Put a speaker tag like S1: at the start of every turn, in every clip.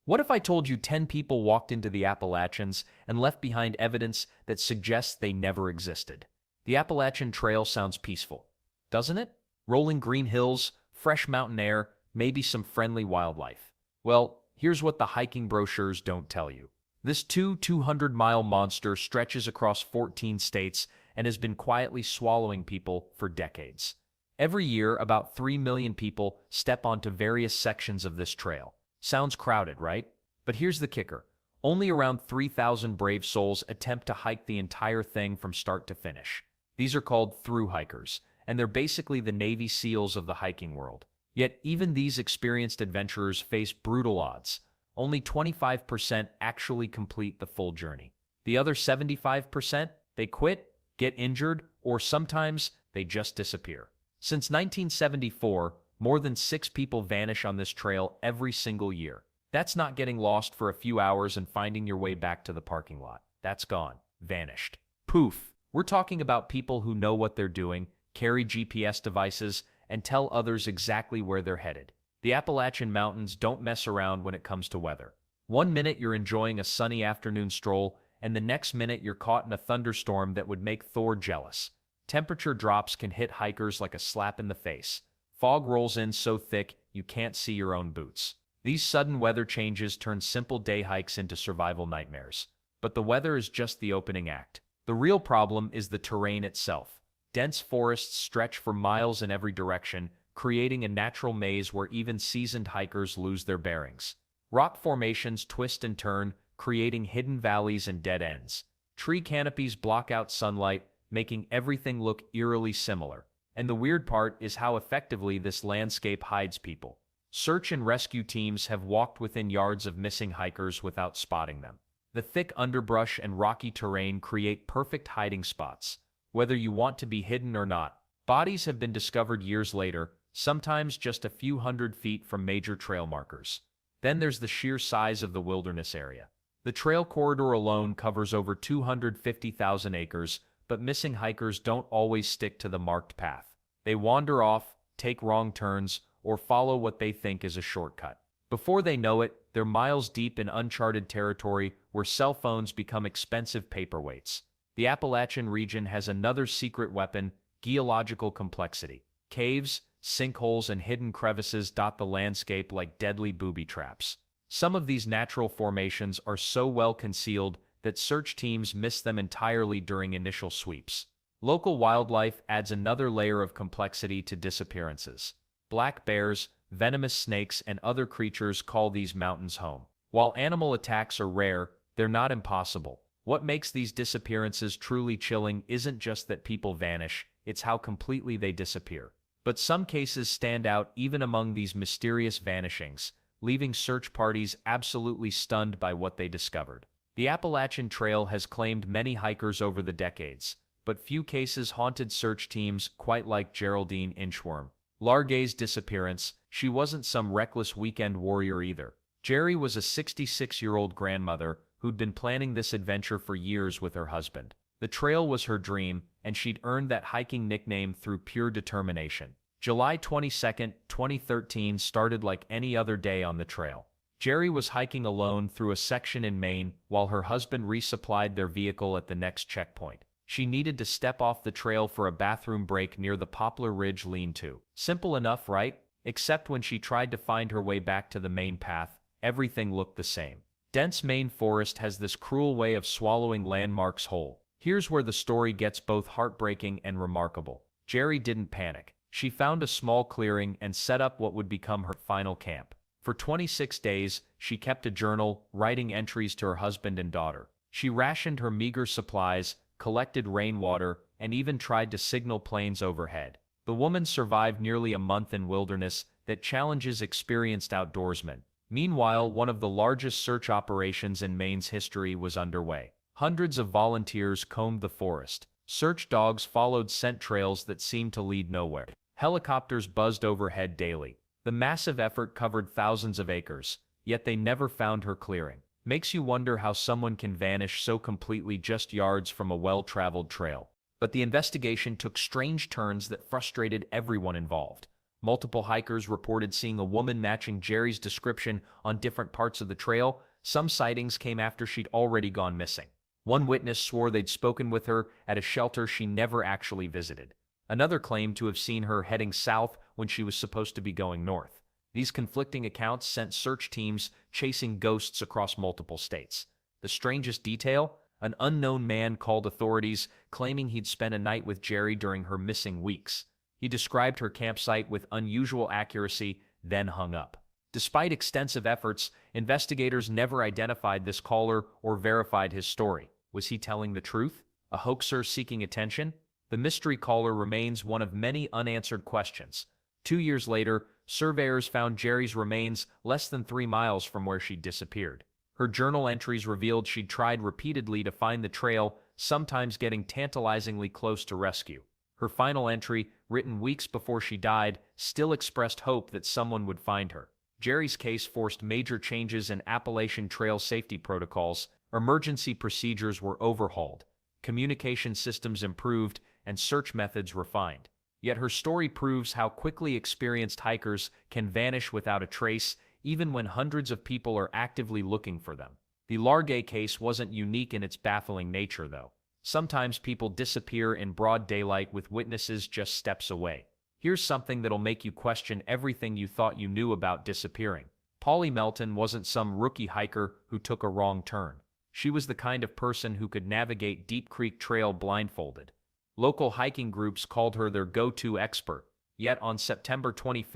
S1: What if I told you 10 people walked into the Appalachians and left behind evidence that suggests they never existed? The Appalachian Trail sounds peaceful, doesn't it? Rolling green hills, fresh mountain air, maybe some friendly wildlife. Well, here's what the hiking brochures don't tell you. This 200-mile monster stretches across 14 states and has been quietly swallowing people for decades. Every year, about 3 million people step onto various sections of this trail. Sounds crowded, right? But here's the kicker. Only around 3,000 brave souls attempt to hike the entire thing from start to finish. These are called through hikers, and they're basically the Navy SEALs of the hiking world. Yet even these experienced adventurers face brutal odds. Only 25% actually complete the full journey. The other 75%, they quit, get injured, or sometimes they just disappear. Since 1974, more than 6 people vanish on this trail every single year. That's not getting lost for a few hours and finding your way back to the parking lot. That's gone. Vanished. Poof. We're talking about people who know what they're doing, carry GPS devices, and tell others exactly where they're headed. The Appalachian Mountains don't mess around when it comes to weather. One minute you're enjoying a sunny afternoon stroll, and the next minute you're caught in a thunderstorm that would make Thor jealous. Temperature drops can hit hikers like a slap in the face. Fog rolls in so thick you can't see your own boots. These sudden weather changes turn simple day hikes into survival nightmares. But the weather is just the opening act. The real problem is the terrain itself. Dense forests stretch for miles in every direction, creating a natural maze where even seasoned hikers lose their bearings. Rock formations twist and turn, creating hidden valleys and dead ends. Tree canopies block out sunlight, making everything look eerily similar. And the weird part is how effectively this landscape hides people. Search and rescue teams have walked within yards of missing hikers without spotting them. The thick underbrush and rocky terrain create perfect hiding spots. Whether you want to be hidden or not, bodies have been discovered years later, sometimes just a few hundred feet from major trail markers. Then there's the sheer size of the wilderness area. The trail corridor alone covers over 250,000 acres, but missing hikers don't always stick to the marked path. They wander off, take wrong turns, or follow what they think is a shortcut. Before they know it, they're miles deep in uncharted territory where cell phones become expensive paperweights. The Appalachian region has another secret weapon: geological complexity. Caves, sinkholes, and hidden crevices dot the landscape like deadly booby traps. Some of these natural formations are so well concealed that search teams miss them entirely during initial sweeps. Local wildlife adds another layer of complexity to disappearances. Black bears, venomous snakes, and other creatures call these mountains home. While animal attacks are rare, they're not impossible. What makes these disappearances truly chilling isn't just that people vanish, it's how completely they disappear. But some cases stand out even among these mysterious vanishings, leaving search parties absolutely stunned by what they discovered. The Appalachian Trail has claimed many hikers over the decades, but few cases haunted search teams quite like Geraldine Inchworm. Largay's disappearance, she wasn't some reckless weekend warrior either. Jerry was a 66-year-old grandmother who'd been planning this adventure for years with her husband. The trail was her dream, and she'd earned that hiking nickname through pure determination. July 22, 2013 started like any other day on the trail. Jerry was hiking alone through a section in Maine while her husband resupplied their vehicle at the next checkpoint. She needed to step off the trail for a bathroom break near the Poplar Ridge lean-to. Simple enough, right? Except when she tried to find her way back to the main path, everything looked the same. Dense Maine forest has this cruel way of swallowing landmarks whole. Here's where the story gets both heartbreaking and remarkable. Jerry didn't panic. She found a small clearing and set up what would become her final camp. For 26 days, she kept a journal, writing entries to her husband and daughter. She rationed her meager supplies, collected rainwater, and even tried to signal planes overhead. The woman survived nearly a month in wilderness that challenges experienced outdoorsmen. Meanwhile, one of the largest search operations in Maine's history was underway. Hundreds of volunteers combed the forest. Search dogs followed scent trails that seemed to lead nowhere. Helicopters buzzed overhead daily. The massive effort covered thousands of acres, yet they never found her clearing. Makes you wonder how someone can vanish so completely just yards from a well-traveled trail. But the investigation took strange turns that frustrated everyone involved. Multiple hikers reported seeing a woman matching Jerry's description on different parts of the trail. Some sightings came after she'd already gone missing. One witness swore they'd spoken with her at a shelter she never actually visited. Another claimed to have seen her heading south when she was supposed to be going north. These conflicting accounts sent search teams chasing ghosts across multiple states. The strangest detail? An unknown man called authorities claiming he'd spent a night with Jerry during her missing weeks. He described her campsite with unusual accuracy, then hung up. Despite extensive efforts, investigators never identified this caller or verified his story. Was he telling the truth? A hoaxer seeking attention? The mystery caller remains one of many unanswered questions. 2 years later, surveyors found Jerry's remains less than 3 miles from where she'd disappeared. Her journal entries revealed she'd tried repeatedly to find the trail, sometimes getting tantalizingly close to rescue. Her final entry, written weeks before she died, still expressed hope that someone would find her. Jerry's case forced major changes in Appalachian Trail safety protocols. Emergency procedures were overhauled, communication systems improved, and search methods refined. Yet her story proves how quickly experienced hikers can vanish without a trace, even when hundreds of people are actively looking for them. The Largay case wasn't unique in its baffling nature, though. Sometimes people disappear in broad daylight with witnesses just steps away. Here's something that'll make you question everything you thought you knew about disappearing. Polly Melton wasn't some rookie hiker who took a wrong turn. She was the kind of person who could navigate Deep Creek Trail blindfolded. Local hiking groups called her their go-to expert. Yet on September 25,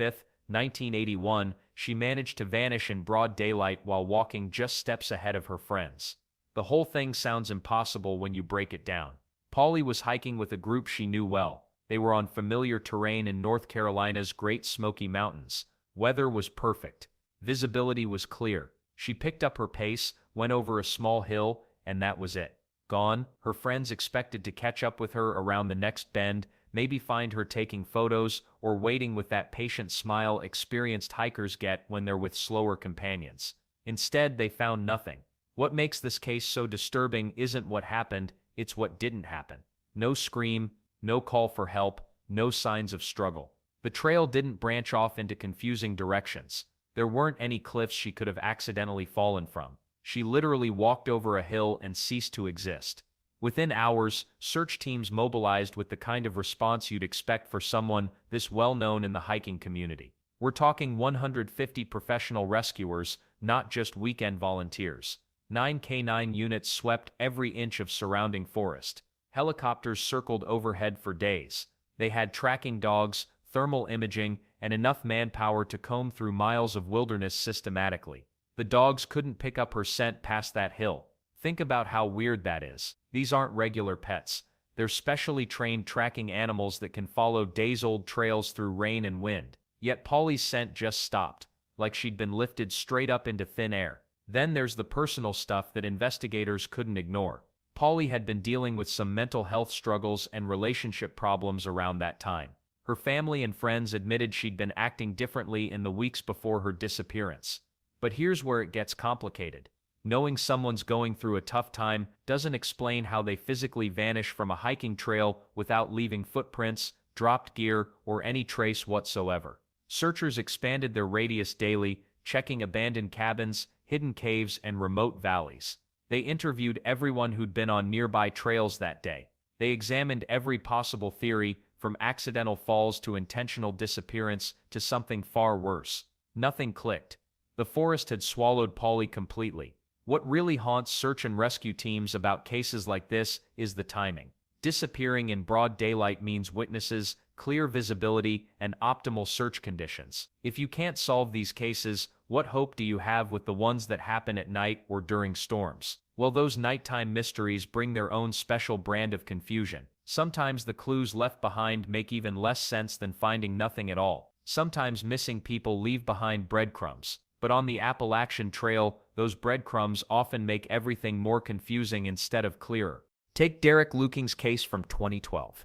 S1: 1981, she managed to vanish in broad daylight while walking just steps ahead of her friends. The whole thing sounds impossible when you break it down. Polly was hiking with a group she knew well. They were on familiar terrain in North Carolina's Great Smoky Mountains. Weather was perfect. Visibility was clear. She picked up her pace, went over a small hill, and that was it. Gone. Her friends expected to catch up with her around the next bend, maybe find her taking photos or waiting with that patient smile experienced hikers get when they're with slower companions. Instead, they found nothing. What makes this case so disturbing isn't what happened, it's what didn't happen. No scream, no call for help, no signs of struggle. The trail didn't branch off into confusing directions. There weren't any cliffs she could have accidentally fallen from. She literally walked over a hill and ceased to exist. Within hours, search teams mobilized with the kind of response you'd expect for someone this well-known in the hiking community. We're talking 150 professional rescuers, not just weekend volunteers. 9 K9 units swept every inch of surrounding forest. Helicopters circled overhead for days. They had tracking dogs, thermal imaging, and enough manpower to comb through miles of wilderness systematically. The dogs couldn't pick up her scent past that hill. Think about how weird that is. These aren't regular pets. They're specially trained tracking animals that can follow days-old trails through rain and wind. Yet Polly's scent just stopped, like she'd been lifted straight up into thin air. Then there's the personal stuff that investigators couldn't ignore. Polly had been dealing with some mental health struggles and relationship problems around that time. Her family and friends admitted she'd been acting differently in the weeks before her disappearance. But here's where it gets complicated. Knowing someone's going through a tough time doesn't explain how they physically vanish from a hiking trail without leaving footprints, dropped gear, or any trace whatsoever. Searchers expanded their radius daily, checking abandoned cabins, hidden caves, and remote valleys. They interviewed everyone who'd been on nearby trails that day. They examined every possible theory, from accidental falls to intentional disappearance to something far worse. Nothing clicked. The forest had swallowed Polly completely. What really haunts search and rescue teams about cases like this is the timing. Disappearing in broad daylight means witnesses, clear visibility, and optimal search conditions. If you can't solve these cases, what hope do you have with the ones that happen at night or during storms? Well, those nighttime mysteries bring their own special brand of confusion. Sometimes the clues left behind make even less sense than finding nothing at all. Sometimes missing people leave behind breadcrumbs. But on the Appalachian Trail, those breadcrumbs often make everything more confusing instead of clearer. Take Derek Luking's case from 2012.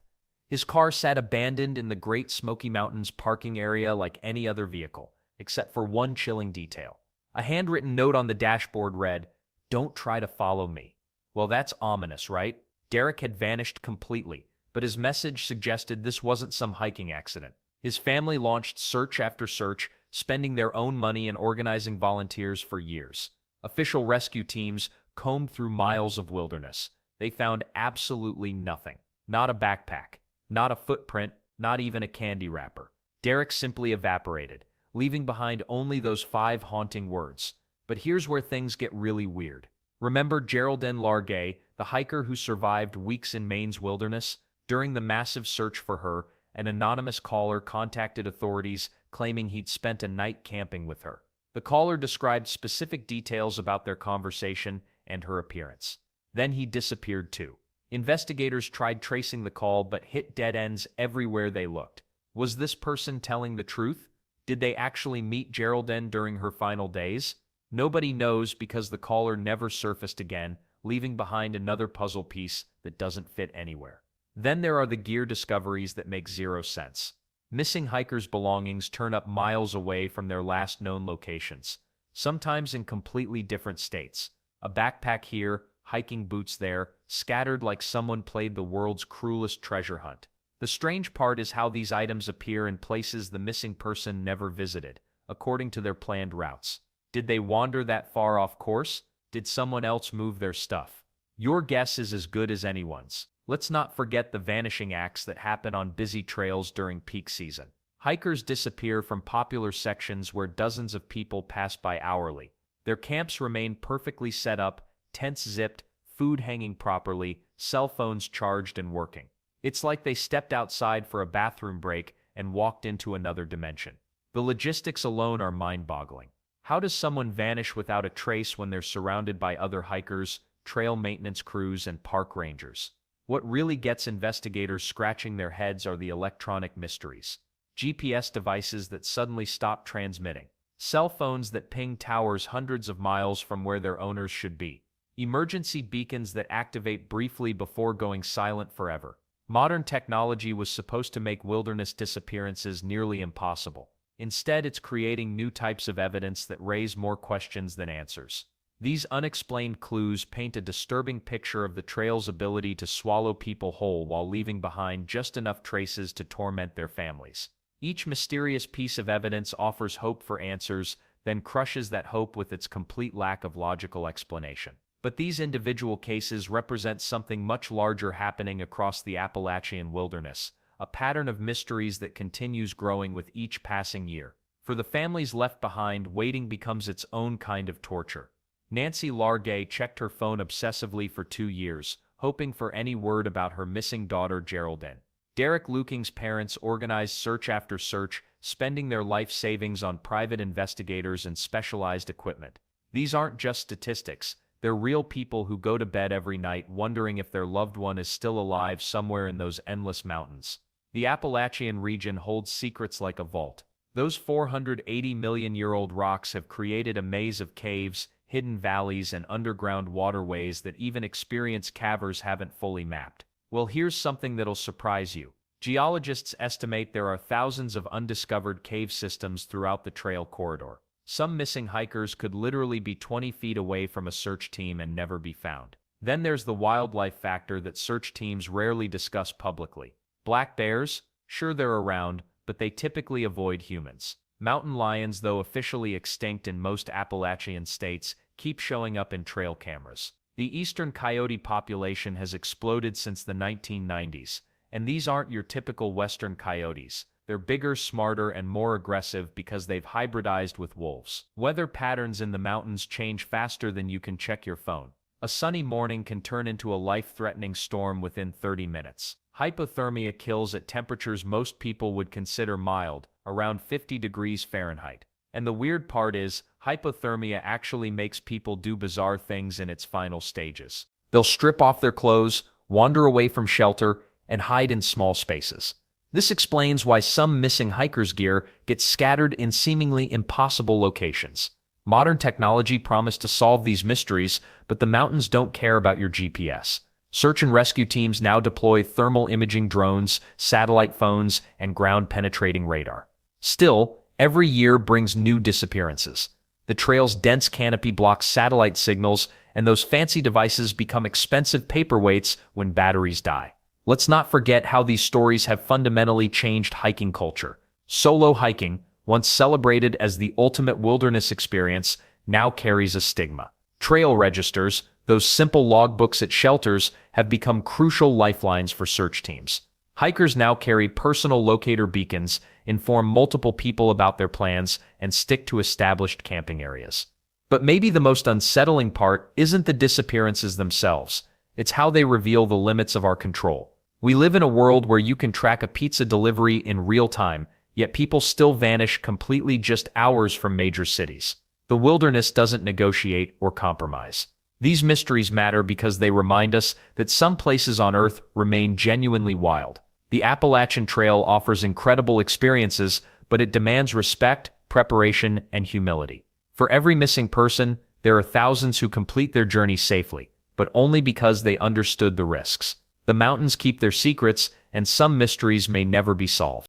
S1: His car sat abandoned in the Great Smoky Mountains parking area like any other vehicle, except for one chilling detail. A handwritten note on the dashboard read, "Don't try to follow me." Well, that's ominous, right? Derek had vanished completely, but his message suggested this wasn't some hiking accident. His family launched search after search, spending their own money and organizing volunteers for years. Official rescue teams combed through miles of wilderness. They found absolutely nothing. Not a backpack, not a footprint, not even a candy wrapper. Derek simply evaporated, leaving behind only those 5 haunting words. But here's where things get really weird. Remember Geraldine Largay, the hiker who survived weeks in Maine's wilderness? During the massive search for her, an anonymous caller contacted authorities claiming he'd spent a night camping with her. The caller described specific details about their conversation and her appearance. Then he disappeared too. Investigators tried tracing the call but hit dead ends everywhere they looked. Was this person telling the truth? Did they actually meet Geraldine during her final days? Nobody knows because the caller never surfaced again, leaving behind another puzzle piece that doesn't fit anywhere. Then there are the gear discoveries that make zero sense. Missing hikers' belongings turn up miles away from their last known locations, sometimes in completely different states. A backpack here, hiking boots there, scattered like someone played the world's cruelest treasure hunt. The strange part is how these items appear in places the missing person never visited, according to their planned routes. Did they wander that far off course? Did someone else move their stuff? Your guess is as good as anyone's. Let's not forget the vanishing acts that happen on busy trails during peak season. Hikers disappear from popular sections where dozens of people pass by hourly. Their camps remain perfectly set up, tents zipped, food hanging properly, cell phones charged and working. It's like they stepped outside for a bathroom break and walked into another dimension. The logistics alone are mind-boggling. How does someone vanish without a trace when they're surrounded by other hikers, trail maintenance crews, and park rangers? What really gets investigators scratching their heads are the electronic mysteries. GPS devices that suddenly stop transmitting. Cell phones that ping towers hundreds of miles from where their owners should be. Emergency beacons that activate briefly before going silent forever. Modern technology was supposed to make wilderness disappearances nearly impossible. Instead, it's creating new types of evidence that raise more questions than answers. These unexplained clues paint a disturbing picture of the trail's ability to swallow people whole while leaving behind just enough traces to torment their families. Each mysterious piece of evidence offers hope for answers, then crushes that hope with its complete lack of logical explanation. But these individual cases represent something much larger happening across the Appalachian wilderness, a pattern of mysteries that continues growing with each passing year. For the families left behind, waiting becomes its own kind of torture. Nancy Largay checked her phone obsessively for 2 years, hoping for any word about her missing daughter Geraldine. Derek Luking's parents organized search after search, spending their life savings on private investigators and specialized equipment. These aren't just statistics, they're real people who go to bed every night wondering if their loved one is still alive somewhere in those endless mountains. The Appalachian region holds secrets like a vault. Those 480-million-year-old rocks have created a maze of caves, hidden valleys, and underground waterways that even experienced cavers haven't fully mapped. Well, here's something that'll surprise you. Geologists estimate there are thousands of undiscovered cave systems throughout the trail corridor. Some missing hikers could literally be 20 feet away from a search team and never be found. Then there's the wildlife factor that search teams rarely discuss publicly. Black bears? Sure, they're around, but they typically avoid humans. Mountain lions, though officially extinct in most Appalachian states, keep showing up in trail cameras. The eastern coyote population has exploded since the 1990s, and these aren't your typical western coyotes. They're bigger, smarter, and more aggressive because they've hybridized with wolves. Weather patterns in the mountains change faster than you can check your phone. A sunny morning can turn into a life-threatening storm within 30 minutes. Hypothermia kills at temperatures most people would consider mild, around 50 degrees Fahrenheit. And the weird part is, hypothermia actually makes people do bizarre things in its final stages. They'll strip off their clothes, wander away from shelter, and hide in small spaces. This explains why some missing hikers' gear gets scattered in seemingly impossible locations. Modern technology promised to solve these mysteries, but the mountains don't care about your GPS. Search and rescue teams now deploy thermal imaging drones, satellite phones, and ground-penetrating radar. Still, every year brings new disappearances. The trail's dense canopy blocks satellite signals, and those fancy devices become expensive paperweights when batteries die. Let's not forget how these stories have fundamentally changed hiking culture. Solo hiking, once celebrated as the ultimate wilderness experience, now carries a stigma. Trail registers, those simple logbooks at shelters, have become crucial lifelines for search teams. Hikers now carry personal locator beacons, inform multiple people about their plans, and stick to established camping areas. But maybe the most unsettling part isn't the disappearances themselves. It's how they reveal the limits of our control. We live in a world where you can track a pizza delivery in real time, yet people still vanish completely just hours from major cities. The wilderness doesn't negotiate or compromise. These mysteries matter because they remind us that some places on Earth remain genuinely wild. The Appalachian Trail offers incredible experiences, but it demands respect, preparation, and humility. For every missing person, there are thousands who complete their journey safely, but only because they understood the risks. The mountains keep their secrets, and some mysteries may never be solved.